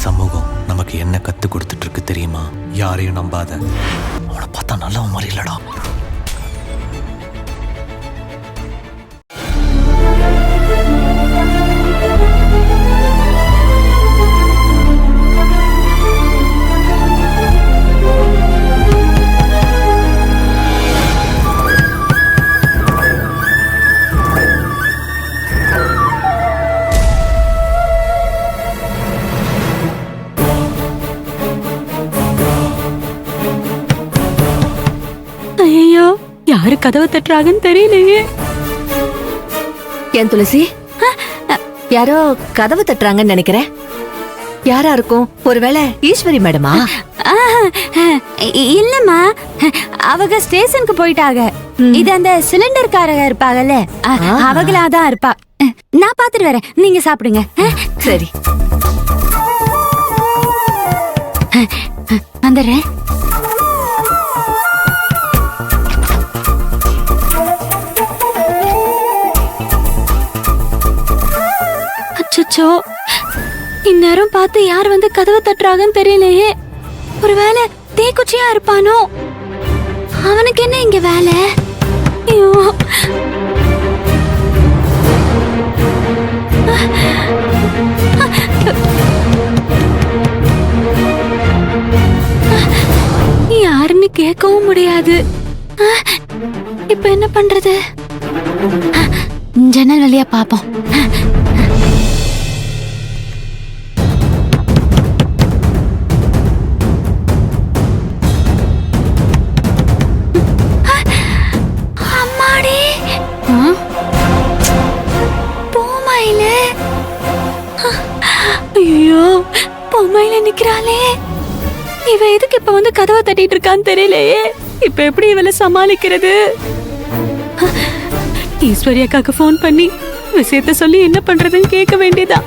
சமூகம் நமக்கு என்ன கத்து கொடுத்துட்டு இருக்கு தெரியுமா? யாரையும் நம்பாத. அவனை பார்த்தா நல்லவன் மாதிரி இல்லடா. ஐயோ, யாரு கதவை தட்டுறாங்கன்னு தெரியலையே. ஏன் துளசி, யாரோ கதவு தட்டுறாங்கன்னு நினைக்கிறேன். யாரா இருக்கும்? ஒருவேளை ஈஸ்வரி மேடமா? இல்லம்மா, அவங்க ஸ்டேஷனுக்கு போயிட்டாங்க. இது அந்த சிலிண்டர்காரங்க இருப்பாங்கல்ல, அவங்களாதான் இருப்பா. நான் பாத்துட்டு வரேன், நீங்க சாப்பிடுங்க. சரி, வந்துடுறேன். அச்சச்சோ, இந்நேரம் பார்த்து யார் வந்து கதவை தட்டுறாங்கன்னு தெரியலையே. ஒருவேளை தீக்குச்சியா இருப்பானோ? அவனுக்கு என்ன இங்க வேலை? ஐயோ, யாருன்னு கேட்கவும் முடியாது. இப்ப என்ன பண்றது? ஜன்னல் வழியா பாப்போம். அம்மாடி, பூமாயில. ஐயோ, பூமாயில நிக்கிறாளே. இவ எதுக்கு இப்ப வந்து கதவை தட்டிட்டு இருக்கான்னு தெரியலையே. இப்ப எப்படி இவளை சமாளிக்கிறது? ஈஸ்வரி அக்காக்கு போன் பண்ணி விஷயத்த சொல்லி என்ன பண்றதுன்னு கேட்க வேண்டியதா.